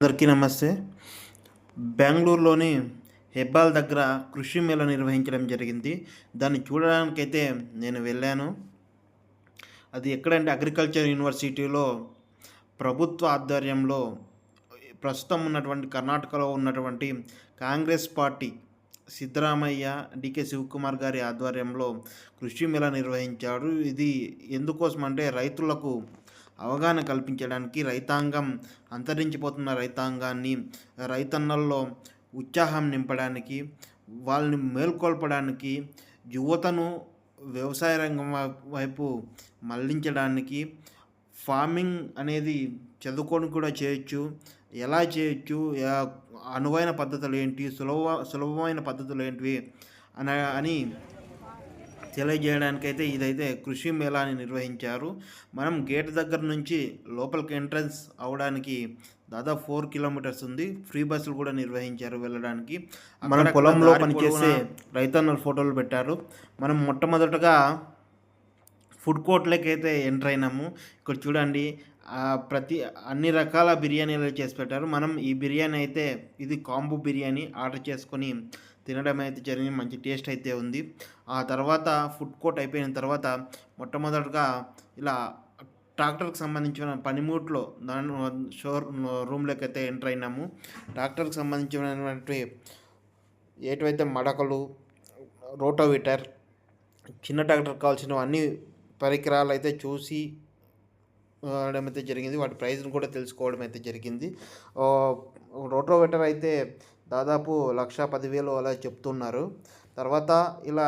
అందరికీ నమస్తే. బెంగళూరులోని హెబ్బాల్ దగ్గర కృషి మేళ నిర్వహించడం జరిగింది. దాన్ని చూడడానికైతే నేను వెళ్ళాను. అది ఎక్కడంటే అగ్రికల్చర్ యూనివర్సిటీలో ప్రభుత్వ ఆధ్వర్యంలో ప్రస్తుతం ఉన్నటువంటి కర్ణాటకలో ఉన్నటువంటి కాంగ్రెస్ పార్టీ సిద్ధరామయ్య, డీకే శివకుమార్ గారి ఆధ్వర్యంలో కృషి మేళ నిర్వహించారు. ఇది ఎందుకోసం అంటే రైతులకు అవగాహన కల్పించడానికి, రైతాంగం అంతరించిపోతున్న రైతాంగాన్ని రైతన్నల్లో ఉత్సాహం నింపడానికి, వాళ్ళని మేల్కొల్పడానికి, యువతను వ్యవసాయ రంగం వైపు మళ్లించడానికి, ఫార్మింగ్ అనేది చదువుకొని కూడా చేయొచ్చు, ఎలా చేయొచ్చు, అనువైన పద్ధతులు ఏంటి, సులభమైన పద్ధతులు ఏంటివి అని తెలియజేయడానికైతే ఇదైతే కృషి మేళాని నిర్వహించారు. మనం గేట్ దగ్గర నుంచి లోపలికి ఎంట్రన్స్ అవ్వడానికి దాదాపు 4 కిలోమీటర్స్ ఉంది. ఫ్రీ బస్సులు కూడా నిర్వహించారు వెళ్ళడానికి. మనం పొలంలో పనిచేసే రైతన్నల ఫోటోలు పెట్టారు. మనం మొట్టమొదటగా ఫుడ్ కోర్ట్లోకి అయితే ఎంటర్ అయినాము. ఇక్కడ చూడండి, అన్ని రకాల బిర్యానీలు చేసి పెట్టారు. మనం ఈ బిర్యానీ అయితే ఇది కాంబో బిర్యానీ ఆర్డర్ చేసుకొని తినడం అయితే జరిగింది. మంచి టేస్ట్ అయితే ఉంది. ఆ తర్వాత ఫుడ్ కోర్ట్ అయిపోయిన తర్వాత మొట్టమొదటిగా ఇలా ట్రాక్టర్కి సంబంధించిన పనిముట్లు దాని రూమ్లోకి అయితే ఎంటర్ అయినాము. ట్రాక్టర్కి సంబంధించినటువంటి ఏటివైతే మడకలు, రోటోవీటర్, చిన్న ట్రాక్టర్కి కావాల్సిన అన్ని పరికరాలు అయితే చూసి అయితే జరిగింది. వాటి ప్రైస్ని కూడా తెలుసుకోవడం అయితే జరిగింది. రోటోవేటర్ అయితే దాదాపు 1,10,000 అలా చెప్తున్నారు. తర్వాత ఇలా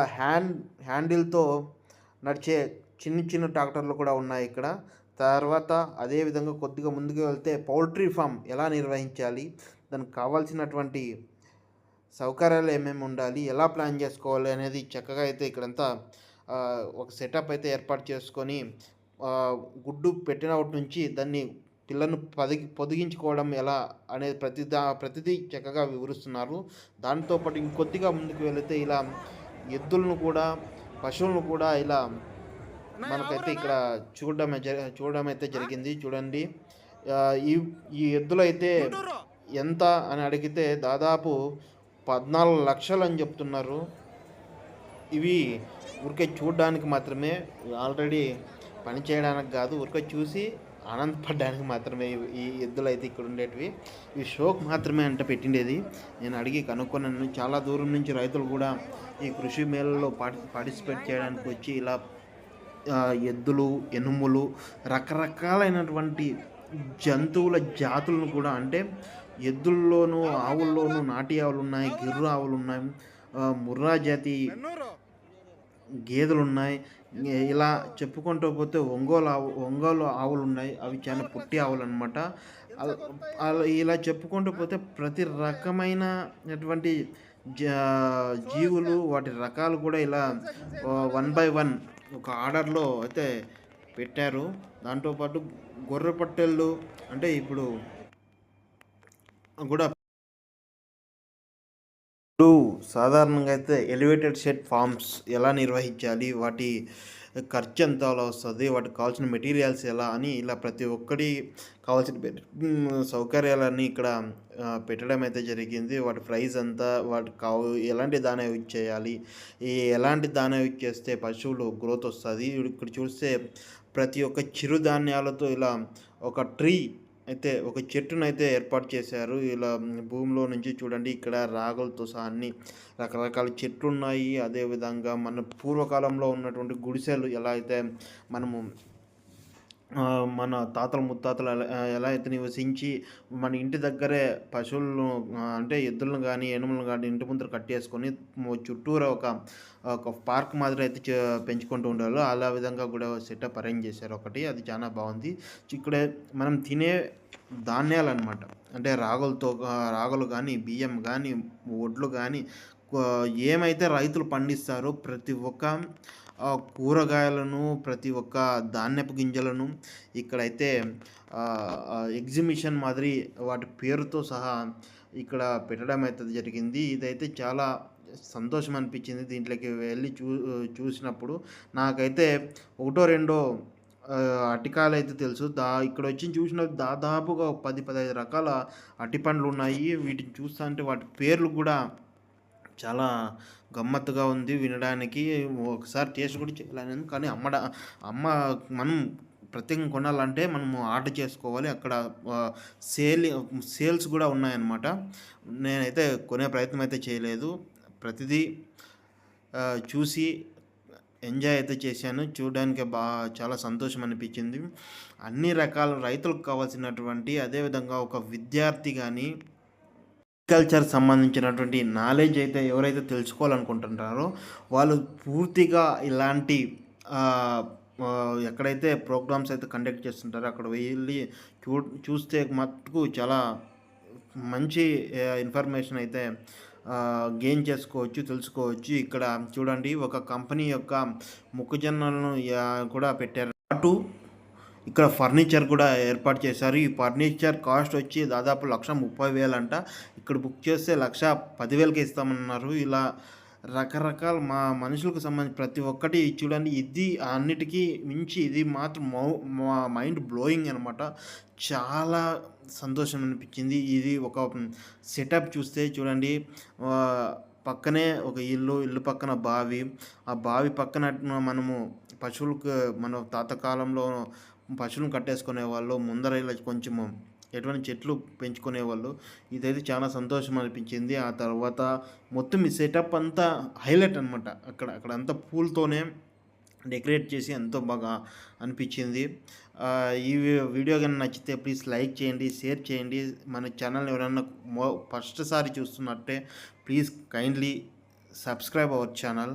హ్యాండిల్తో నడిచే చిన్న ట్రాక్టర్లు కూడా ఉన్నాయి ఇక్కడ. తర్వాత అదేవిధంగా కొద్దిగా ముందుకు వెళ్తే పౌల్ట్రీ ఫామ్ ఎలా నిర్వహించాలి, దానికి కావాల్సినటువంటి సౌకర్యాలు ఏమేమి ఉండాలి, ఎలా ప్లాన్ చేసుకోవాలి అనేది చక్కగా అయితే ఇక్కడంతా ఒక సెటప్ అయితే ఏర్పాటు చేసుకొని గుడ్డు పెట్టినప్పటి నుంచి దాన్ని పిల్లను పొదిగించుకోవడం ఎలా అనేది ప్రతిదీ చక్కగా వివరిస్తున్నారు. దాంతోపాటు ఇంకొద్దిగా ముందుకు వెళితే ఇలా ఎద్దులను కూడా, పశువులను కూడా ఇలా మనకైతే ఇక్కడ చూడడం అయితే జరిగింది. చూడండి, ఈ ఎద్దులు అయితే ఎంత అని అడిగితే దాదాపు 14 లక్షలు అని చెప్తున్నారు. ఇవి ఊరికే చూడడానికి మాత్రమే, ఆల్రెడీ పని చేయడానికి కాదు, ఊరికే చూసి ఆనందపడడానికి మాత్రమే ఈ ఎద్దులు అయితే ఇక్కడ ఉండేటివి. ఈ షోకి మాత్రమే అంట పెట్టిండేది. నేను అడిగి కనుక్కున్నాను. చాలా దూరం నుంచి రైతులు కూడా ఈ కృషి మేళలో పార్టిసిపేట్ చేయడానికి వచ్చి ఇలా ఎద్దులు, ఎనుములు, రకరకాలైనటువంటి జంతువుల జాతులను కూడా, అంటే ఎద్దుల్లోనూ ఆవుల్లోనూ నాటి ఆవులు ఉన్నాయి, గిర్రు ఆవులు ఉన్నాయి, ముర్రా జాతి గేదెలు ఉన్నాయి. ఇలా చెప్పుకుంటూ పోతే ఒంగోలు ఆవులు ఉన్నాయి. అవి చాలా పుట్టి ఆవులు అనమాట. ఇలా చెప్పుకుంటూ పోతే ప్రతి రకమైనటువంటి జీవులు, వాటి రకాలు కూడా ఇలా 1 by 1 ఒక ఆర్డర్లో అయితే పెట్టారు. దాంతోపాటు గొర్రె పట్టెళ్ళు, అంటే ఇప్పుడు కూడా సాధారణంగా అయితే ఎలివేటెడ్ షెడ్ ఫార్మ్స్ ఎలా నిర్వహించాలి, వాటి ఖర్చు ఎంత అలా వస్తుంది, వాటికి కావాల్సిన మెటీరియల్స్ ఎలా అని ఇలా ప్రతి ఒక్కటి కావాల్సిన సౌకర్యాలన్నీ ఇక్కడ పెట్టడం అయితే జరిగింది. వాటి ప్రైస్ అంతా, ఎలాంటి దానా యూజ్ చేయాలి, ఎలాంటి దానా యూజ్ చేస్తే పశువులు గ్రోత్ వస్తుంది. ఇక్కడ చూస్తే ప్రతి ఒక్క చిరుధాన్యాలతో ఇలా ఒక ట్రీ అయితే, ఒక చెట్టునైతే ఏర్పాటు చేశారు. ఇలా భూమిలో నుంచి చూడండి, ఇక్కడ రాగులతో సహా అన్ని రకరకాల చెట్లు ఉన్నాయి. అదేవిధంగా మన పూర్వకాలంలో ఉన్నటువంటి గుడిసెలు ఎలా అయితే మనము మన తాతలు ముత్తాతలు ఎలా అయితే నివసించి మన ఇంటి దగ్గరే పశువులను, అంటే ఎద్దులను కానీ ఎనుములను కానీ ఇంటి ముందర కట్టేసుకొని చుట్టూరా ఒక పార్క్ మాదిరి అయితే పెంచుకుంటూ ఉండాలి. అలా విధంగా కూడా సెటప్ అరేంజ్ చేశారు ఒకటి. అది చాలా బాగుంది. ఇక్కడే మనం తినే ధాన్యాలు అనమాట, అంటే రాగులు కానీ, బియ్యం కానీ, వడ్లు కానీ, ఏమైతే రైతులు పండిస్తారో ప్రతి ఒక్క కూరగాయలను, ప్రతి ఒక్క ధాన్యపు గింజలను ఇక్కడైతే ఎగ్జిబిషన్ మాదిరి వాటి పేరుతో సహా ఇక్కడ పెట్టడం అయితే జరిగింది. ఇదైతే చాలా సంతోషం అనిపించింది దీంట్లోకి వెళ్ళి చూసినప్పుడు. నాకైతే ఒకటో రెండో అరటికాయలైతే తెలుసు. ఇక్కడ వచ్చి చూసిన దాదాపుగా 10, 15 రకాల అరటి పండ్లున్నాయి. వీటిని చూస్తంటే వాటి పేర్లు గూడా చాలా గమ్మత్తుగా ఉంది వినడానికి. ఒకసారి టేస్ట్ కూడా చేయలేను. కానీ అమ్మ మనం ప్రత్యేకంగా కొనాలంటే మనము ఆర్డర్ చేసుకోవాలి. అక్కడ ఆహ్, సేల్స్ గూడా ఉన్నాయన్నమాట. నేనైతే కొనే ప్రయత్నం అయితే చేయలేదు. ప్రతిదీ చూసి ఎంజాయ్ అయితే చేశాను. చూడడానికి చాలా సంతోషం అనిపించింది. అన్ని రకాల రైతులకు కావాల్సినటువంటి అదేవిధంగా ఒక విద్యార్థి గానీ అగ్రికల్చర్ సంబంధించినటువంటి నాలెడ్జ్ అయితే ఎవరైతే తెలుసుకోవాలనుకుంటుంటారో వాళ్ళు పూర్తిగా ఇలాంటి ఎక్కడైతే ప్రోగ్రామ్స్ అయితే కండక్ట్ చేస్తుంటారో అక్కడ వెళ్ళి చూస్తే మట్టుకు చాలా మంచి ఇన్ఫర్మేషన్ అయితే గెయిన్ చేసుకోవచ్చు, తెలుసుకోవచ్చు. ఇక్కడ చూడండి ఒక కంపెనీ యొక్క మొక్కజొన్నలను కూడా పెట్టారు. అటు ఇక్కడ ఫర్నిచర్ కూడా ఏర్పాటు చేశారు. ఈ ఫర్నిచర్ కాస్ట్ వచ్చి దాదాపు 1,30,000 అంట. ఇక్కడ బుక్ చేస్తే 1,10,000కి ఇస్తామన్నారు. ఇలా రకరకాల మనుషులకు సంబంధించి ప్రతి ఒక్కటి చూడండి. ఇది అన్నిటికీ మించి ఇది మాత్రం మైండ్ బ్లోయింగ్ అనమాట. చాలా సంతోషం అనిపించింది. ఇది ఒక సెటప్ చూస్తే చూడండి. పక్కనే ఒక ఇల్లు పక్కన బావి. ఆ బావి పక్కన మనము పశువులకు మన తాతకాలంలో పశువులను కట్టేసుకునేవాళ్ళు. ముందర ఇలా కొంచెము ఎటువంటి చెట్లు పెంచుకునేవాళ్ళు. ఇదైతే చాలా సంతోషం అనిపించింది. ఆ తర్వాత మొత్తం ఈ సెటప్ అంతా హైలైట్ అనమాట. అక్కడంతా పూలతోనే డెకరేట్ చేసి ఎంతో బాగా అనిపించింది. ఈ వీడియో కానీ నచ్చితే ప్లీజ్ లైక్ చేయండి, షేర్ చేయండి. మన ఛానల్ని ఎవరైనా ఫస్ట్ సారి చూస్తున్నట్టే please kindly subscribe our channel.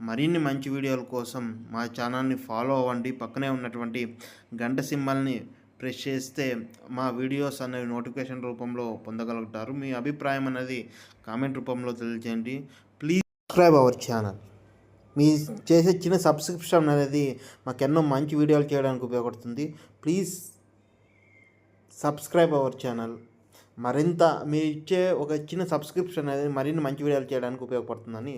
మరిన్ని మంచి వీడియోల కోసం మా ఛానల్ని ఫాలో అవ్వండి. పక్కనే ఉన్నటువంటి గంట సింబల్ని ప్రెస్ చేస్తే మా వీడియోస్ అనేవి నోటిఫికేషన్ రూపంలో పొందగలుగుతారు. మీ అభిప్రాయం అనేది కామెంట్ రూపంలో తెలియజేయండి. Please subscribe our channel. మీ చేసే చిన్న సబ్స్క్రిప్షన్ అనేది మాకెన్నో మంచి వీడియోలు చేయడానికి ఉపయోగపడుతుంది. Please subscribe our channel. మరింత మీరు ఇచ్చే ఒక చిన్న సబ్స్క్రిప్షన్ అనేది మరిన్ని మంచి వీడియోలు చేయడానికి ఉపయోగపడుతుందని